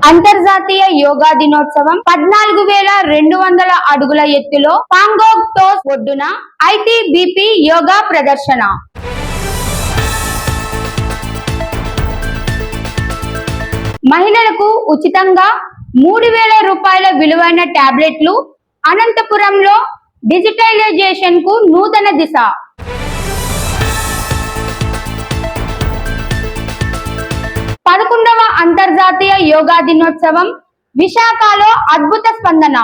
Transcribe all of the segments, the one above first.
అంతర్జాతీయ యోగా దినోత్సవం 14,200 అడుగుల ఎత్తులో పాంగోంగ్ టోస్ ఒడ్డున ఐటీబీపీ యోగా ప్రదర్శన. మహిళలకు ఉచితంగా 3,000 రూపాయల విలువైన టాబ్లెట్లు. అనంతపురంలో డిజిటలైజేషన్ కు నూతన దిశ. అంతర్జాతీయ యోగా దినోత్సవం విశాఖలో అద్భుత స్పందన.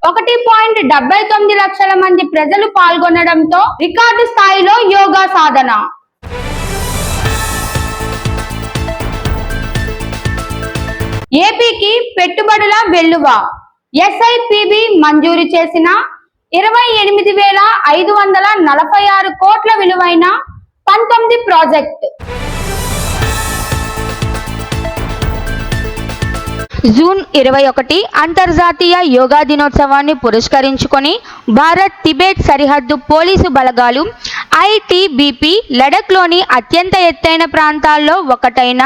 $1.79 లక్షల మంది ప్రజలు పాల్గొనడంతో రికార్డు స్థాయిలో యోగా సాధన. ఏపీకి పెట్టుబడుల వెల్లువ. ఎస్ఐపిబి మంజూరు చేసిన 28,546 కోట్ల విలువైన 19 ప్రాజెక్టు. జూన్ 21 అంతర్జాతీయ యోగా దినోత్సవాన్ని పురస్కరించుకొని భారత్ టిబెట్ సరిహద్దు పోలీసు బలగాలు ఐటీబీపీ లడఖ్లోని అత్యంత ఎత్తైన ప్రాంతాల్లో ఒకటైన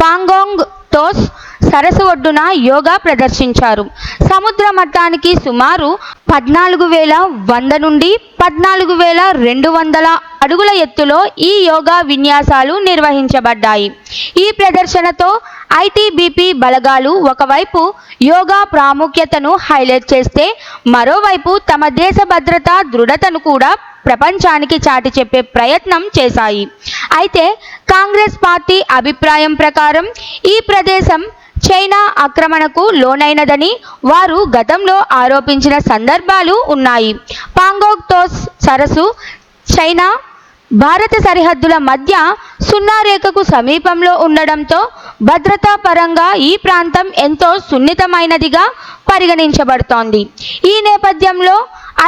పాంగోంగ్ టోస్ సరస్సు ఒడ్డున యోగా ప్రదర్శించారు. సముద్ర మట్టానికి సుమారు 14,100 నుండి 14,200 అడుగుల ఎత్తులో ఈ యోగా విన్యాసాలు నిర్వహించబడ్డాయి. ఈ ప్రదర్శనతో ఐటీబీపీ బలగాలు ఒకవైపు యోగా ప్రాముఖ్యతను హైలైట్ చేస్తే, మరోవైపు తమ దేశ భద్రతా దృఢతను కూడా ప్రపంచానికి చాటి చెప్పే ప్రయత్నం చేశాయి. అయితే కాంగ్రెస్ పార్టీ అభిప్రాయం ప్రకారం ఈ ప్రదేశం చైనా ఆక్రమణకు లోనైనదని వారు గతంలో ఆరోపించిన సందర్భాలు ఉన్నాయి. పాంగోంగ్ టోస్ సరస్సు చైనా భారత సరిహద్దుల మధ్య సున్నా రేఖకు సమీపంలో ఉండడంతో భద్రతా పరంగా ఈ ప్రాంతం ఎంతో సున్నితమైనదిగా పరిగణించబడుతోంది. ఈ నేపథ్యంలో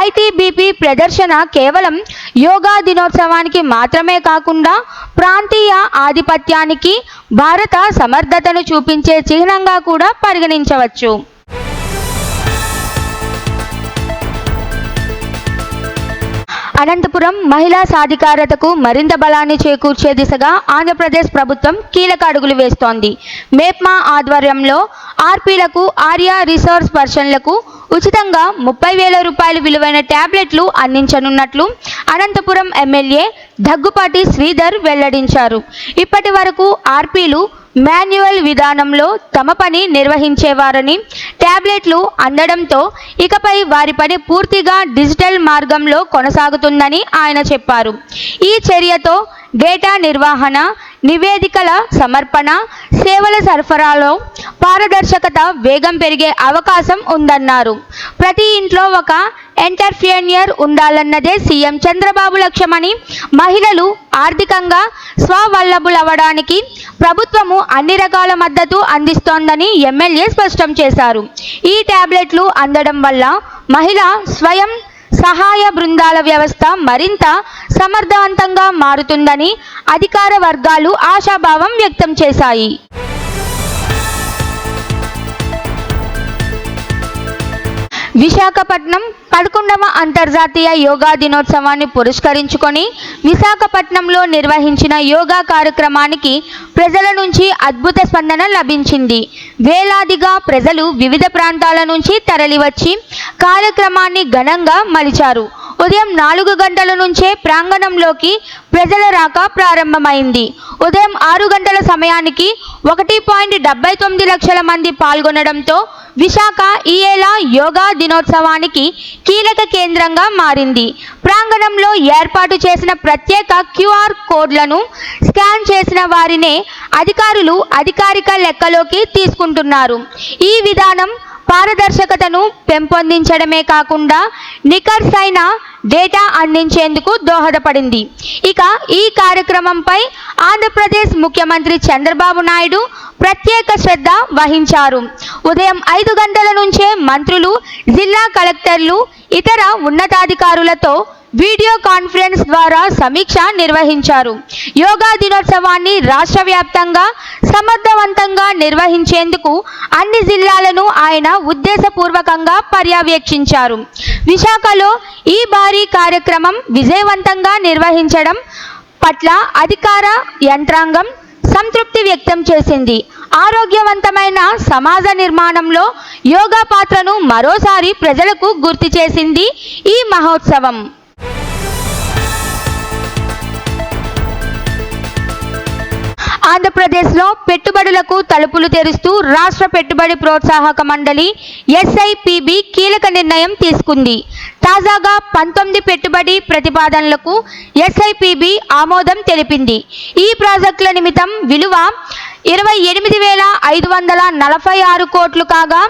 ఐటీబీపీ ప్రదర్శన కేవలం యోగా దినోత్సవానికి మాత్రమే కాకుండా ప్రాంతీయ ఆధిపత్యానికి, భారత సమర్థతను చూపించే చిహ్నంగా కూడా పరిగణించవచ్చు. అనంతపురం మహిళా సాధికారతకు మరింత బలాన్ని చేకూర్చే దిశగా ఆంధ్రప్రదేశ్ ప్రభుత్వం కీలక అడుగులు వేస్తోంది. మేప్మా ఆధ్వర్యంలో ఆర్పీలకు, ఆర్యా రిసోర్స్ పర్సన్లకు ఉచితంగా 30,000 రూపాయల విలువైన టాబ్లెట్లు అందించనున్నట్లు అనంతపురం ఎమ్మెల్యే దగ్గుపాటి శ్రీధర్ వెల్లడించారు. ఇప్పటి వరకు ఆర్పీలు మాన్యువల్ విధానంలో తమ పని నిర్వహించేవారని, టాబ్లెట్లు అందడంతో ఇకపై వారి పని పూర్తిగా డిజిటల్ మార్గంలో కొనసాగుతుందని ఆయన చెప్పారు. ఈ చర్యతో డేటా నిర్వహణ, నివేదికల సమర్పణ, సేవల సరఫరాలో పారదర్శకత, వేగం పెరిగే అవకాశం ఉందన్నారు. ప్రతి ఇంట్లో ఒక ఎంటర్ప్రెన్యూర్ ఉండాలన్నదే సీఎం చంద్రబాబు లక్ష్యమని, మహిళలు ఆర్థికంగా స్వావలంబులవ్వడానికి ప్రభుత్వము అన్ని రకాల మద్దతు అందిస్తోందని ఎమ్మెల్యే స్పష్టం చేశారు. ఈ టాబ్లెట్లు అందడం వల్ల మహిళా స్వయం సహాయ బృందాల వ్యవస్థ మరింత సమర్థవంతంగా మారుతుందని అధికార వర్గాలు ఆశాభావం వ్యక్తం చేశాయి. విశాఖపట్నం 11వ అంతర్జాతీయ యోగా దినోత్సవాన్ని పురస్కరించుకొని విశాఖపట్నంలో నిర్వహించిన యోగా కార్యక్రమానికి ప్రజల నుంచి అద్భుత స్పందన లభించింది. వేలాదిగా ప్రజలు వివిధ ప్రాంతాల నుంచి తరలివచ్చి కార్యక్రమాన్ని ఘనంగా మలిచారు. ఉదయం 4 గంటల నుంచే ప్రాంగణంలోకి ప్రజల రాక ప్రారంభమైంది. ఉదయం 6 గంటల సమయానికి 1.79 లక్షల మంది పాల్గొనడంతో విశాఖ ఈ ఏళ యోగా దినోత్సవానికి కీలక కేంద్రంగా మారింది. ప్రాంగణంలో ఏర్పాటు చేసిన ప్రత్యేక క్యూఆర్ కోడ్లను స్కాన్ చేసిన వారినే అధికారులు అధికారిక లెక్కలోకి తీసుకుంటున్నారు. ఈ విధానం పారదర్శకతను పెంపొందించడమే కాకుండా నిఖర్సైన డేటా అందించేందుకు దోహదపడింది. ఇక ఈ కార్యక్రమంపై ఆంధ్రప్రదేశ్ ముఖ్యమంత్రి చంద్రబాబు నాయుడు ప్రత్యేక శ్రద్ధ వహించారు. ఉదయం 5 గంటల నుంచే మంత్రులు, జిల్లా కలెక్టర్లు, ఇతర ఉన్నతాధికారులతో వీడియో కాన్ఫరెన్స్ ద్వారా సమీక్ష నిర్వహించారు. యోగా దినోత్సవాన్ని రాష్ట్ర వ్యాప్తంగా సమర్థవంతంగా నిర్వహించేందుకు అన్ని జిల్లాలను ఆయన ఉద్దేశపూర్వకంగా పర్యవేక్షించారు. విశాఖలో ఈ భారీ కార్యక్రమం విజయవంతంగా నిర్వహించడం పట్ల అధికార యంత్రాంగం సంతృప్తి వ్యక్తం చేసింది. ఆరోగ్యవంతమైన సమాజ నిర్మాణంలో యోగా పాత్రను మరోసారి ప్రజలకు గుర్తు చేసింది ఈ మహోత్సవం. ఆంధ్రప్రదేశ్లో పెట్టుబడులకు తలుపులు తెరుస్తూ రాష్ట్ర పెట్టుబడి ప్రోత్సాహక మండలి SIPB కీలక నిర్ణయం తీసుకుంది. తాజాగా 19 పెట్టుబడి ప్రతిపాదనలకు SIPB ఆమోదం తెలిపింది. ఈ ప్రాజెక్టుల నిమిత్తం విలువ 28,546 కోట్లు కాగా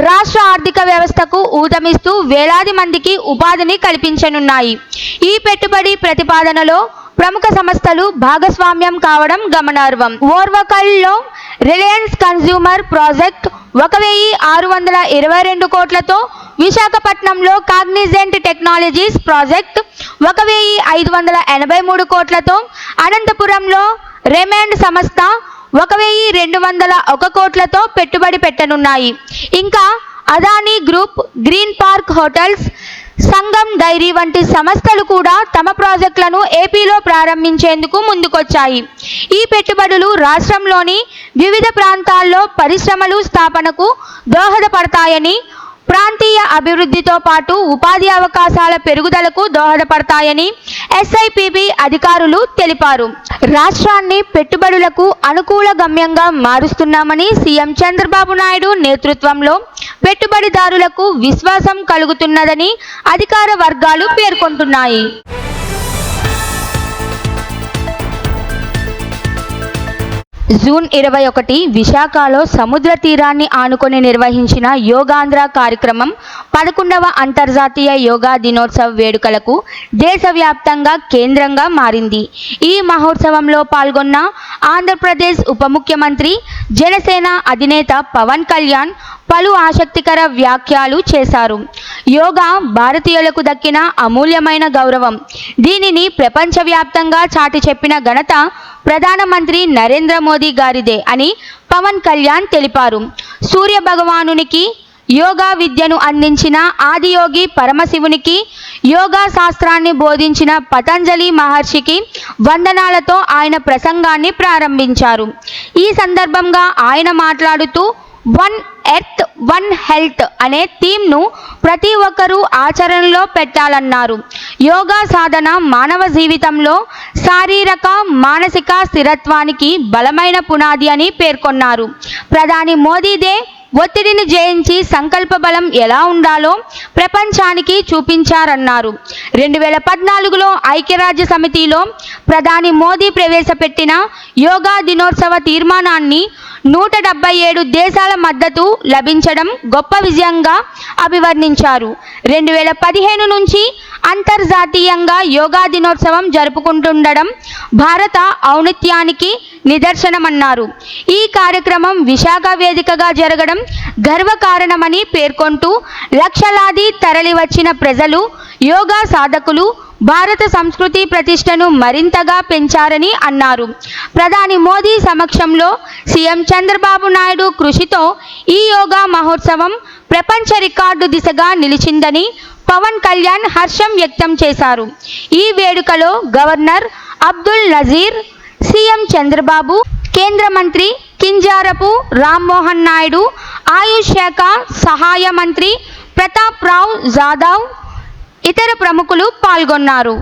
రాష్ట్ర ఆర్థిక వ్యవస్థకు ఊతమిస్తూ వేలాది మందికి ఉపాధిని కల్పించనున్నాయి. ఈ పెట్టుబడి ప్రతిపాదనలో ప్రముఖ సంస్థలు భాగస్వామ్యం కావడం గమనార్హం. ఓర్వకల్లో రిలయన్స్ కన్స్యూమర్ ప్రాజెక్ట్ 1,622 కోట్లతో, విశాఖపట్నంలో కాగ్నిజెంట్ టెక్నాలజీస్ ప్రాజెక్ట్ 1,583 కోట్లతో, అనంతపురంలో రెమండ్ సంస్థ 1,201 కోట్లతో పెట్టుబడి పెట్టనున్నాయి. ఇంకా Adani group, green park hotels, Sangam dairy వంటి సంస్థలు కూడా తమ ప్రాజెక్టులను ఏపీలో ప్రారంభించేందుకు ముందుకొచ్చాయి. ఈ పెట్టుబడులు రాష్ట్రంలోని వివిధ ప్రాంతాల్లో పరిశ్రమలు స్థాపనకు దోహదపడతాయని, ప్రాంతీయ అభివృద్ధితో పాటు ఉపాధి అవకాశాల పెరుగుదలకు దోహదపడతాయని SIPB అధికారులు తెలిపారు. రాష్ట్రాన్ని పెట్టుబడులకు అనుకూల గమ్యంగా మారుస్తున్నామని సీఎం చంద్రబాబు నాయుడు నేతృత్వంలో పెట్టుబడిదారులకు విశ్వాసం కలుగుతున్నదని అధికార వర్గాలు పేర్కొంటున్నాయి. జూన్ 21 విశాఖలో సముద్ర తీరాన్ని ఆనుకొని నిర్వహించిన యోగాంధ్ర కార్యక్రమం 11వ అంతర్జాతీయ యోగా దినోత్సవ వేడుకలకు దేశవ్యాప్తంగా కేంద్రంగా మారింది. ఈ మహోత్సవంలో పాల్గొన్న ఆంధ్రప్రదేశ్ ఉప ముఖ్యమంత్రి, జనసేన అధినేత పవన్ కళ్యాణ్ పలు ఆసక్తికర వ్యాఖ్యలు చేశారు. యోగా భారతీయులకు దక్కిన అమూల్యమైన గౌరవం. దీనిని ప్రపంచవ్యాప్తంగా చాటి చెప్పిన ఘనత ప్రధానమంత్రి నరేంద్ర మోదీ గారిదే అని పవన్ కళ్యాణ్ తెలిపారు. సూర్య భగవానునికి యోగా విద్యను అందించిన ఆదియోగి పరమశివునికి, యోగా శాస్త్రాన్ని బోధించిన పతంజలి మహర్షికి వందనాలతో ఆయన ప్రసంగాన్ని ప్రారంభించారు. ఈ సందర్భంగా ఆయన మాట్లాడుతూ వన్ ఎర్త్ వన్ హెల్త్ అనే థీమ్ను ప్రతి ఒక్కరూ ఆచరణలో పెట్టాలన్నారు. యోగా సాధన మానవ జీవితంలో శారీరక, మానసిక స్థిరత్వానికి బలమైన పునాది అని పేర్కొన్నారు. ప్రధాని మోదీదే ఒత్తిడిని జయించి సంకల్ప బలం ఎలా ఉండాలో ప్రపంచానికి చూపించారన్నారు. 2014లో ఐక్యరాజ్య సమితిలో ప్రధాని మోదీ ప్రవేశపెట్టిన యోగా దినోత్సవ తీర్మానాన్ని 177 దేశాల మద్దతు లభించడం గొప్ప విజయంగా అభివర్ణించారు. 2015 నుంచి అంతర్జాతీయంగా యోగా దినోత్సవం జరుపుకుంటుండడం భారత ఔన్నత్యానికి నిదర్శనమన్నారు. ఈ కార్యక్రమం విశాఖ వేదికగా జరగడం గర్వకారణమని పేర్కొంటూ లక్షలాది తరలివచ్చిన ప్రజలు, యోగా సాధకులు భారత సంస్కృతి ప్రతిష్టను మరింతగా పెంచారని అన్నారు. ప్రధాని మోదీ సమక్షంలో సీఎం చంద్రబాబు నాయుడు కృషితో ఈ యోగా మహోత్సవం ప్రపంచ రికార్డు దిశగా నిలిచిందని పవన్ కళ్యాణ్ హర్షం వ్యక్తం చేశారు. ఈ వేడుకలో గవర్నర్ అబ్దుల్ నజీర్, సీఎం చంద్రబాబు, కేంద్ర మంత్రి కింజారపు రామ్మోహన్ నాయుడు, ఆయుష్ శాఖ సహాయ మంత్రి ప్రతాప్ రావ్ జాదవ్, ఇతర ప్రముఖులు పాల్గొన్నారు.